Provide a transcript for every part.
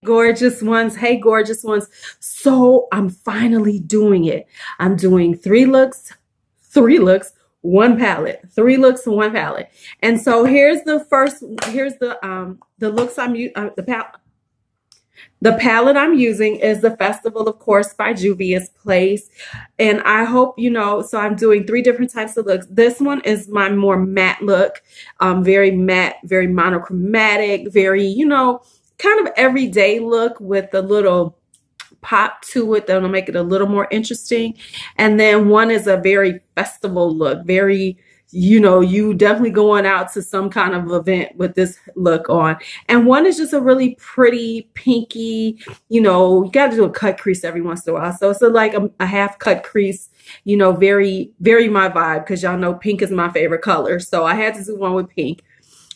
Gorgeous ones. Hey, gorgeous ones. So I'm finally doing it. I'm doing three looks, one palette, three looks and one palette. And so here's the first, here's the looks I'm using, the palette I'm using is the Festival, of course, by Juvia's Place. And I hope you know, so I'm doing three different types of looks. This one is my more matte look, very matte, very monochromatic, very, you know, kind of everyday look with a little pop to it that'll make it a little more interesting. And then one is a very festival look, very, you know, you definitely going out to some kind of event with this look on. And one is just a really pretty pinky, you know, you got to do a cut crease every once in a while. So it's like a half cut crease, you know, very, very my vibe, because y'all know pink is my favorite color. So I had to do one with pink.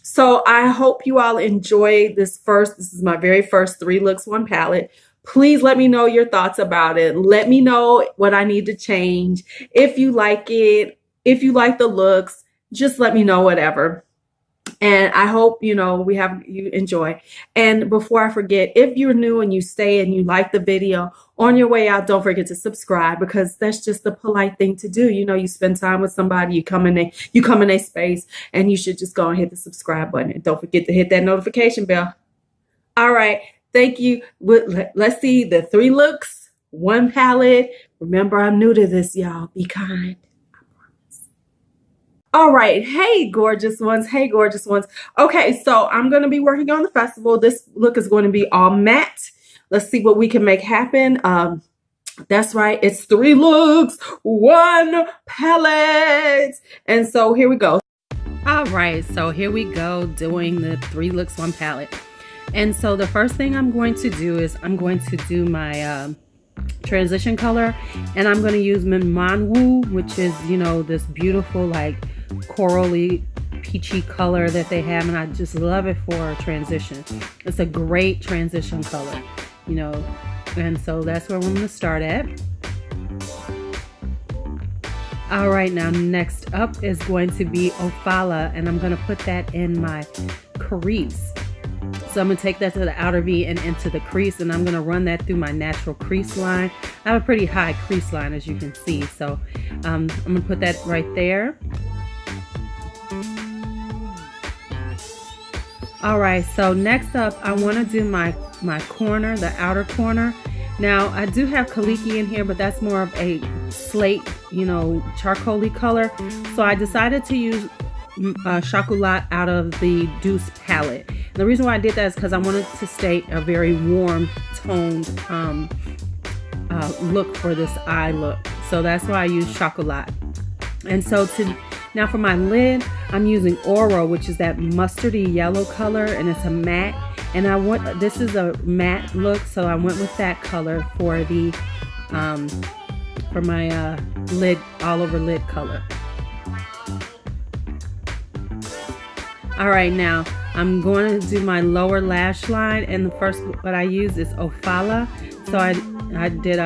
So I hope you all enjoy this first. This is my very first three looks, one palette. Please let me know your thoughts about it. Let me know what I need to change. If you like it, if you like the looks, just let me know, whatever. And I hope, you know, you enjoy. And before I forget, if you're new and you stay and you like the video, on your way out, don't forget to subscribe, because that's just the polite thing to do. You know, you spend time with somebody, you come in their space, and you should just go and hit the subscribe button. And don't forget to hit that notification bell. All right. Thank you. Let's see the three looks, one palette. Remember, I'm new to this, y'all. Be kind. All right. Hey, gorgeous ones. Hey, gorgeous ones. Okay, so I'm going to be working on the festival. This look is going to be all matte. Let's see what we can make happen. That's right. It's three looks, one palette. And so here we go. All right. So here we go doing the three looks, one palette. And so the first thing I'm going to do is I'm going to do my transition color, and I'm going to use Manwu, which is, you know, this beautiful like corally peachy color that they have, and I just love it for transition. It's a great transition color, you know, and so that's where we're going to start at. All right, now next up is going to be Ofala, and I'm going to put that in my crease. So I'm going to take that to the outer V and into the crease, and I'm going to run that through my natural crease line. I have a pretty high crease line, as you can see. So I'm going to put that right there. All right, so next up, I want to do my corner, the outer corner. Now, I do have Kaliki in here, but that's more of a slate, you know, charcoaly color. So I decided to use Chocolat out of the Douce palette. And the reason why I did that is because I wanted to stay a very warm toned look for this eye look. So that's why I use Chocolat. And so now for my lid, I'm using Oro, which is that mustardy yellow color, and it's a matte. And this is a matte look, so I went with that color for the for my lid, all over lid color. All right, now I'm going to do my lower lash line, and the first what I use is Ofala. So I did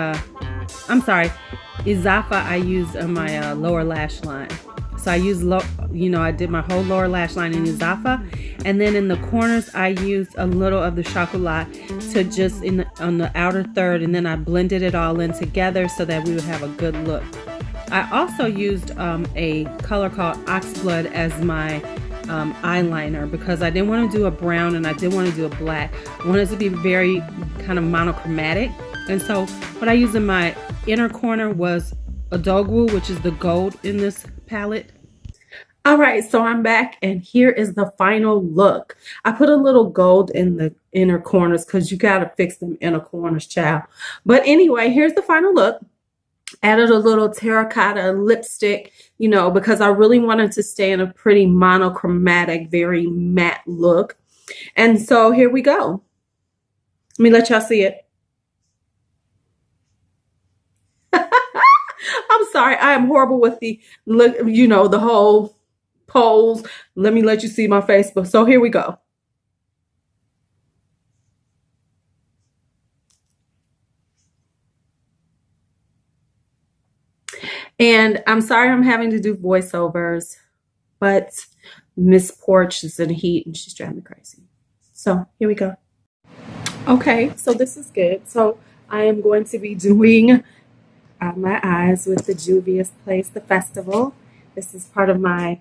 Izafa I used on my lower lash line. So I used, I did my whole lower lash line in Izafa, and then in the corners I used a little of the Chocolat to just on the outer third, and then I blended it all in together so that we would have a good look. I also used a color called Oxblood as my eyeliner, because I didn't want to do a brown and I didn't want to do a black. I wanted it to be very kind of monochromatic. And so what I used in my inner corner was Adogwu, which is the gold in this palette. All right, so I'm back, and here is the final look. I put a little gold in the inner corners because you got to fix them inner corners, child. But anyway, here's the final look. Added a little terracotta lipstick, you know, because I really wanted to stay in a pretty monochromatic, very matte look. And so here we go. Let me let y'all see it. I'm sorry. I am horrible with the look, you know, the whole pose. Let me let you see my face. So here we go. And I'm sorry I'm having to do voiceovers, but Miss Porch is in heat and she's driving me crazy. So here we go. Okay, so this is good. So I am going to be doing my eyes with the Juvia's Place, the festival. This is part of my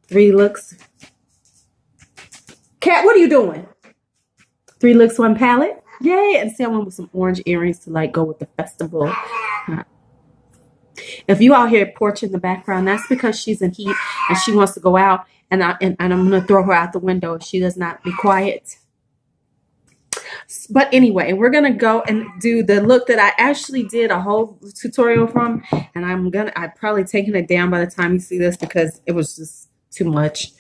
3 looks. Cat, what are you doing? 3 looks, 1 palette. Yay! And see, I went with some orange earrings to like go with the festival. If you out here porch in the background, that's because she's in heat and she wants to go out, and I'm gonna throw her out the window if she does not be quiet. But anyway, we're gonna go and do the look that I actually did a whole tutorial from, and I've probably taken it down by the time you see this because it was just too much.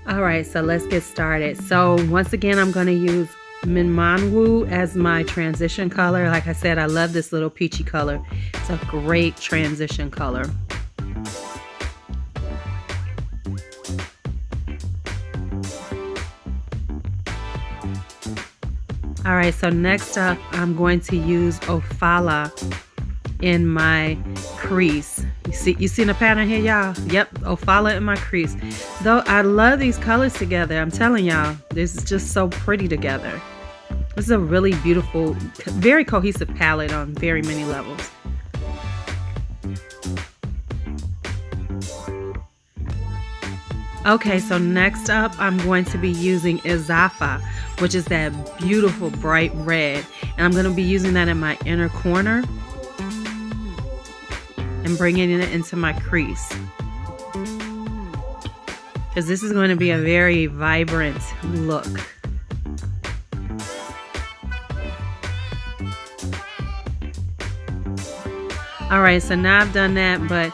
All right, so let's get started. So once again, I'm gonna use Minmanwu as my transition color. Like I said, I love this little peachy color. It's a great transition color. All right, so next up, I'm going to use Ofala in my crease. You see the pattern here, y'all? Yep, Ofala in my crease. Though I love these colors together, I'm telling y'all, this is just so pretty together. This is a really beautiful, very cohesive palette on very many levels. Okay, so next up, I'm going to be using Izafa, which is that beautiful bright red. And I'm going to be using that in my inner corner and bringing it into my crease. Because this is going to be a very vibrant look. Alright, so now I've done that, but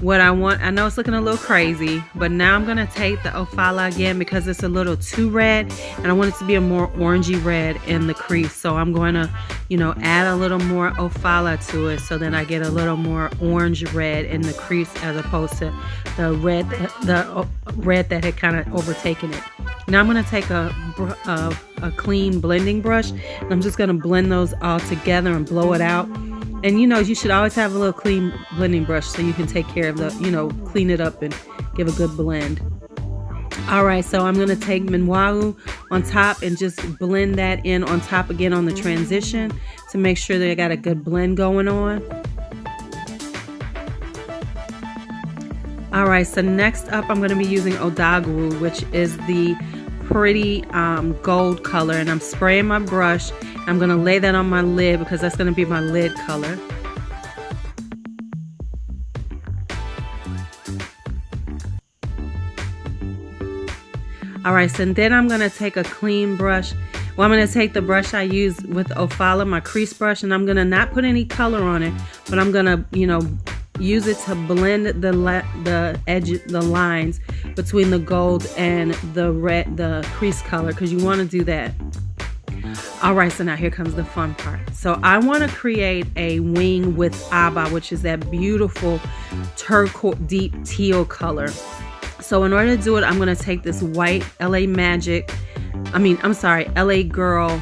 what I know it's looking a little crazy, but now I'm going to take the Ofala again because it's a little too red, and I want it to be a more orangey red in the crease. So I'm going to, add a little more Ofala to it so then I get a little more orange red in the crease as opposed to the red that had kind of overtaken it. Now I'm going to take a clean blending brush, and I'm just going to blend those all together and blow it out. And you should always have a little clean blending brush so you can take care of the, clean it up and give a good blend. All right, so I'm going to take Minwawu on top and just blend that in on top again on the transition to make sure that I got a good blend going on. All right, so next up I'm going to be using Odagwu, which is the pretty gold color, and I'm spraying my brush. I'm going to lay that on my lid because that's going to be my lid color. Alright, so then I'm going to take a clean brush. Well, I'm going to take the brush I used with Ofala, my crease brush, and I'm going to not put any color on it, but I'm going to, use it to blend the lines between the gold and the red, the crease color, because you want to do that. All right, so now here comes the fun part. So I want to create a wing with Aba, which is that beautiful turquoise, deep teal color. So in order to do it, I'm going to take this white LA Girl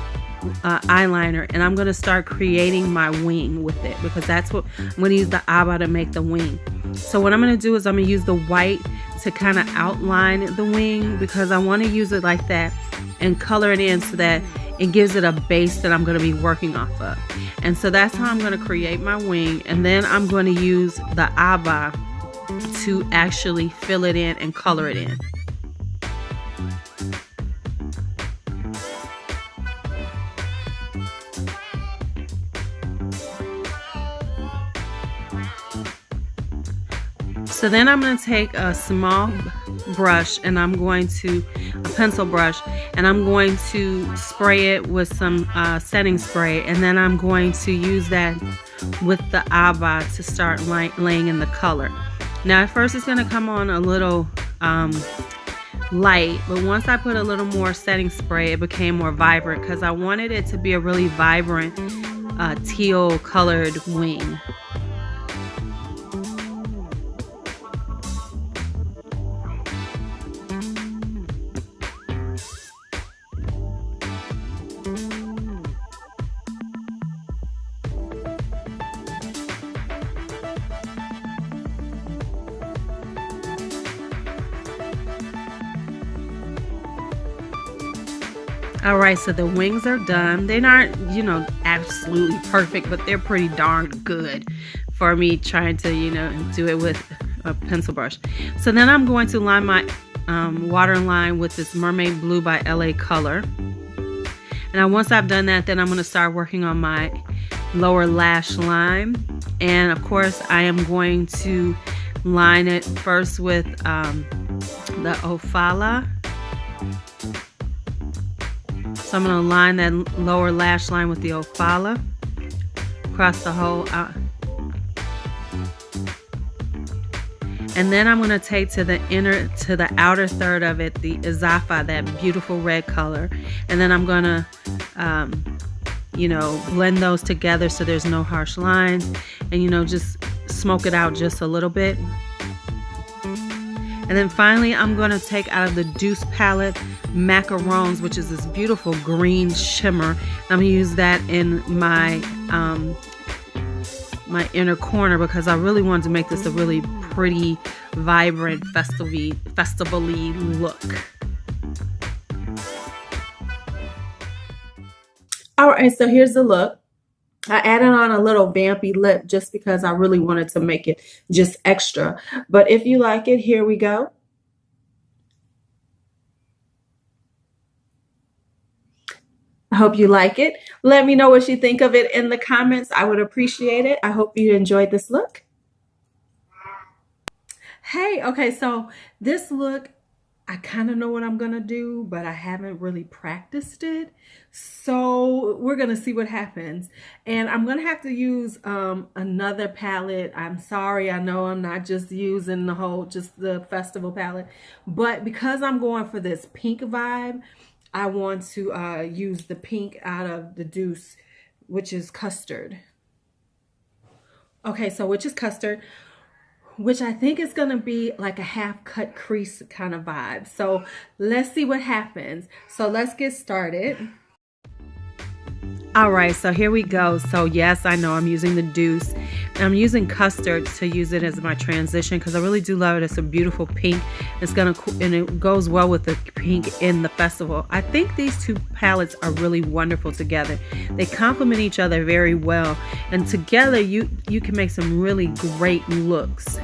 eyeliner, and I'm going to start creating my wing with it because that's what I'm going to use the Aba to make the wing. So what I'm going to do is I'm going to use the white to kind of outline the wing because I want to use it like that and color it in so that it gives it a base that I'm going to be working off of. And so that's how I'm going to create my wing, and then I'm going to use the Aba to actually fill it in and color it in. So then I'm going to take a small brush, and I'm going to, a pencil brush, and I'm going to spray it with some setting spray, and then I'm going to use that with the Aba to start laying in the color. Now at first it's going to come on a little light, but once I put a little more setting spray, it became more vibrant because I wanted it to be a really vibrant teal colored wing. All right, so the wings are done. They're not, you know, absolutely perfect, but they're pretty darn good for me trying to, you know, do it with a pencil brush. So then I'm going to line my waterline with this Mermaid Blue by LA Color. And once I've done that, then I'm going to start working on my lower lash line. And of course, I am going to line it first with the Ofala. So I'm going to line that lower lash line with the Ofala across the whole and then I'm going to take to the outer third of it the Izafa, that beautiful red color, and then I'm going to you know, blend those together so there's no harsh lines, and you know, just smoke it out just a little bit. And then finally, I'm going to take out of the Douce palette Macarons, which is this beautiful green shimmer. I'm going to use that in my my inner corner because I really wanted to make this a really pretty, vibrant, festival-y look. All right, so here's the look. I added on a little vampy lip just because I really wanted to make it just extra. But if you like it, here we go. I hope you like it. Let me know what you think of it in the comments. I would appreciate it. I hope you enjoyed this look. Hey, okay, so this look, I kind of know what I'm going to do, but I haven't really practiced it. So we're going to see what happens. And I'm going to have to use another palette. I'm sorry. I know I'm not just using just the festival palette. But because I'm going for this pink vibe, I want to use the pink out of the Douce, which is custard. Okay, so which is custard, which I think is going to be like a half cut crease kind of vibe. So let's see what happens. So let's get started. All right, so here we go. So yes, I know I'm using the Douce. And I'm using custard to use it as my transition because I really do love it. It's a beautiful pink. And it goes well with the pink in the festival. I think these two palettes are really wonderful together. They complement each other very well. And together you can make some really great looks.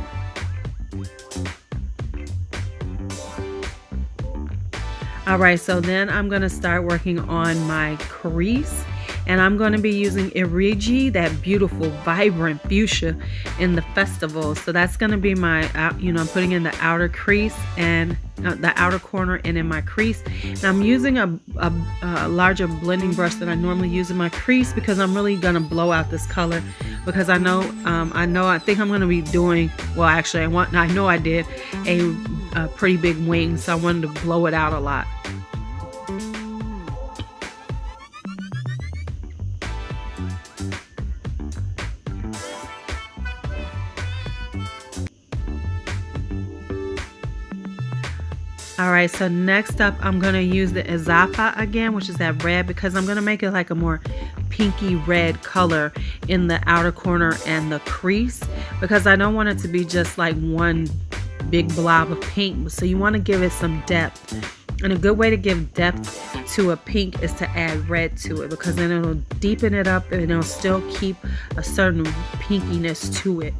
All right, so then I'm going to start working on my crease. And I'm going to be using Irigi, that beautiful, vibrant fuchsia in the festival. So that's going to be my, I'm putting in the outer crease and the outer corner and in my crease. And I'm using a larger blending brush than I normally use in my crease because I'm really going to blow out this color because I think I'm going to be doing, well, actually, I know I did a pretty big wing, so I wanted to blow it out a lot. All right, so next up, I'm going to use the Izafa again, which is that red, because I'm going to make it like a more pinky red color in the outer corner and the crease, because I don't want it to be just like one big blob of pink. So you want to give it some depth. And a good way to give depth to a pink is to add red to it, because then it'll deepen it up and it'll still keep a certain pinkiness to it.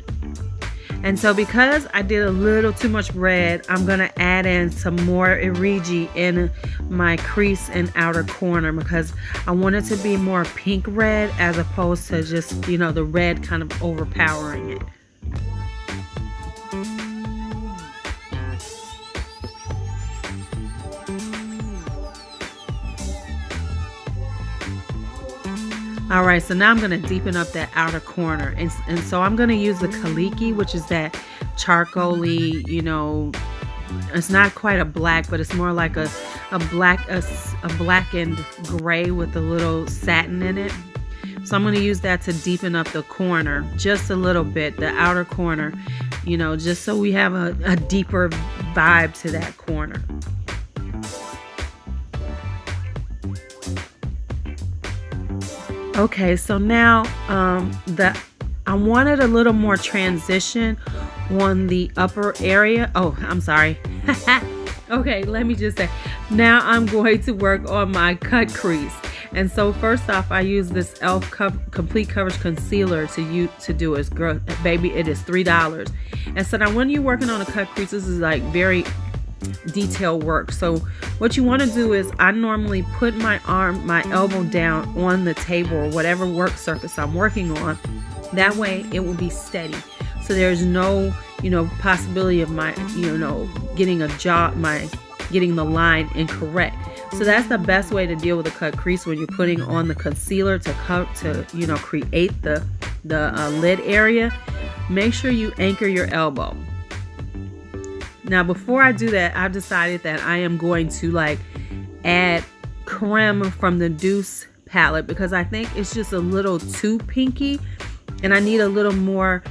And so because I did a little too much red, I'm going to add in some more Irigi in my crease and outer corner because I want it to be more pink red as opposed to just, the red kind of overpowering it. All right, so now I'm going to deepen up that outer corner. And so I'm going to use the Kaliki, which is that charcoaly, it's not quite a black, but it's more like a blackened gray with a little satin in it. So I'm going to use that to deepen up the corner just a little bit, the outer corner, just so we have a deeper vibe to that corner. Okay, so now I wanted a little more transition on the upper area. Oh, I'm sorry. Okay, let me just say, now I'm going to work on my cut crease. And so first off, I use this Complete Coverage Concealer to do it. Girl, baby, it is $3. And so now when you're working on a cut crease, this is like very detailed work. So what you want to do is, I normally put my elbow down on the table or whatever work surface I'm working on. That way it will be steady. So there's no, possibility of my, getting getting the line incorrect. So that's the best way to deal with a cut crease when you're putting on the concealer to create the lid area. Make sure you anchor your elbow. Now, before I do that, I've decided that I am going to add creme from the Douce palette, because I think it's just a little too pinky and I need a little more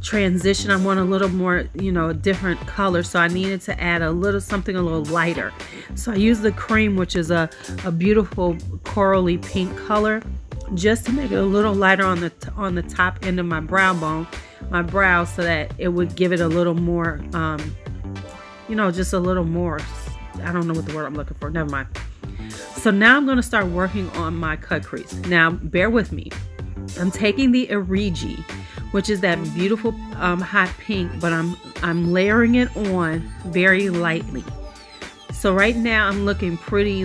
transition. I want a little more, different color. So I needed to add something a little lighter. So I used the cream, which is a beautiful corally pink color, just to make it a little lighter on the top end of my brow, so that it would give it a little more, just a little more, I don't know what the word I'm looking for. Never mind. So now I'm going to start working on my cut crease. Now, bear with me. I'm taking the Origi, which is that beautiful hot pink, but I'm layering it on very lightly. So right now I'm looking pretty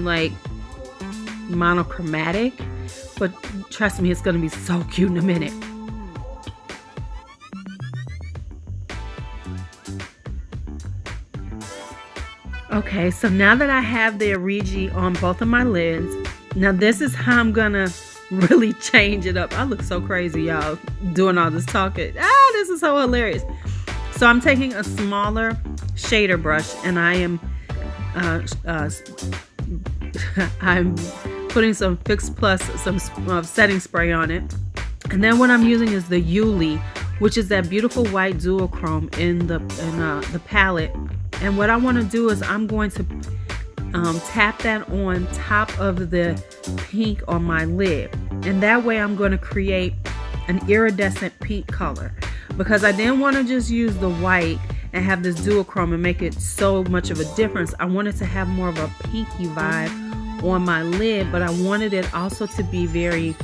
monochromatic, but trust me, it's going to be so cute in a minute. Okay, so now that I have the Origi on both of my lids, now this is how I'm gonna really change it up. I look so crazy, y'all, doing all this talking. This is so hilarious. So I'm taking a smaller shader brush, and I am I'm putting some Fix Plus, some setting spray on it. And then what I'm using is the LuuLuu, which is that beautiful white duochrome in the palette. And what I want to do is I'm going to tap that on top of the pink on my lid. And that way I'm going to create an iridescent pink color, because I didn't want to just use the white and have this duochrome and make it so much of a difference. I wanted to have more of a pinky vibe on my lid, but I wanted it also to be very,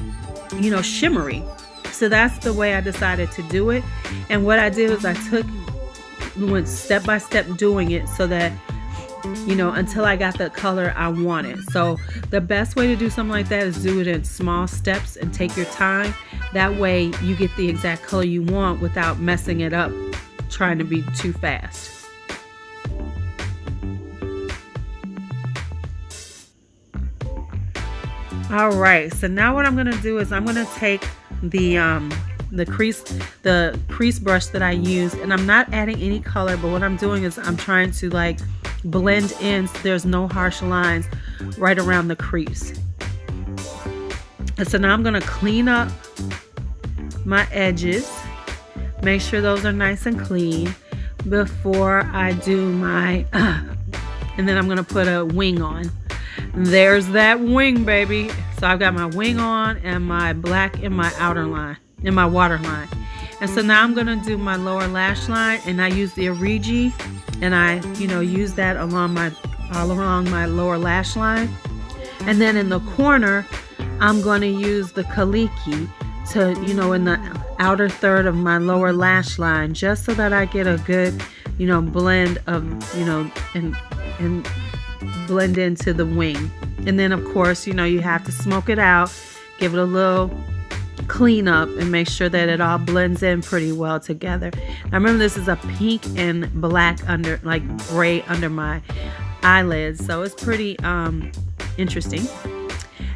shimmery. So that's the way I decided to do it. And what I did is I went step by step doing it, so that until I got the color I wanted. So the best way to do something like that is do it in small steps and take your time. That way you get the exact color you want without messing it up trying to be too fast. All right, so now what I'm going to do is I'm going to take the crease brush that I used, and I'm not adding any color, but what I'm doing is I'm trying to blend in so there's no harsh lines right around the crease. And so now I'm going to clean up my edges, make sure those are nice and clean before I do my and then I'm going to put a wing on. There's that wing, baby. So I've got my wing on and my black in my outer line, in my waterline. And so now I'm going to do my lower lash line, and I use the Origi, and I, use that all along my lower lash line. And then in the corner, I'm going to use the Kaliki to, in the outer third of my lower lash line, just so that I get a good, blend of, and blend into the wing. And then of course, you have to smoke it out, give it a little clean up, and make sure that it all blends in pretty well together. Now remember, this is a pink and black under, gray under my eyelids, so it's pretty interesting.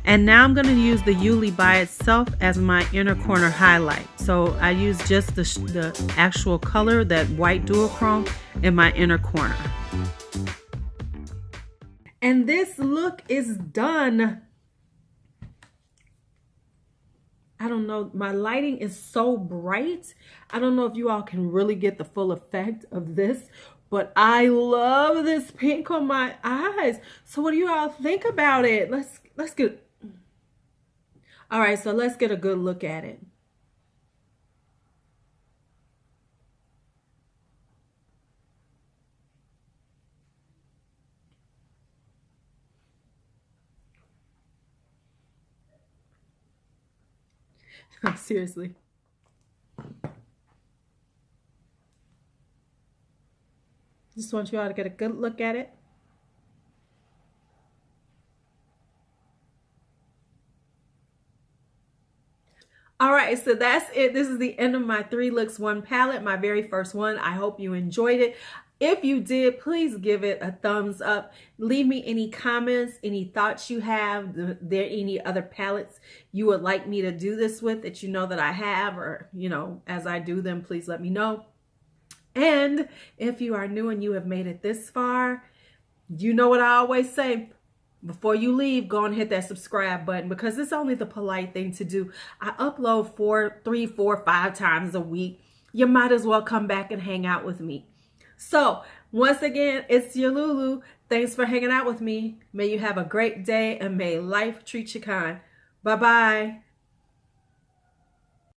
And now I'm going to use the LuuLuu by itself as my inner corner highlight. So I use just the actual color, that white duochrome, in my inner corner. And this look is done. I don't know, my lighting is so bright. I don't know if you all can really get the full effect of this, but I love this pink on my eyes. So what do you all think about it? Let's get, all right, so let's get a good look at it. Seriously. Just want you all to get a good look at it. All right, so that's it. This is the end of my 3 looks, 1 palette, my very first one. I hope you enjoyed it. If you did, please give it a thumbs up. Leave me any comments, any thoughts you have. There any other palettes you would like me to do this with that you know that I have, or, you know, as I do them, please let me know. And if you are new and you have made it this far, you know what I always say. Before you leave, go and hit that subscribe button, because it's only the polite thing to do. I upload 3, 4, 5 times a week. You might as well come back and hang out with me. So once again, it's your LuuLuu. Thanks for hanging out with me. May you have a great day and may life treat you kind. Bye-bye.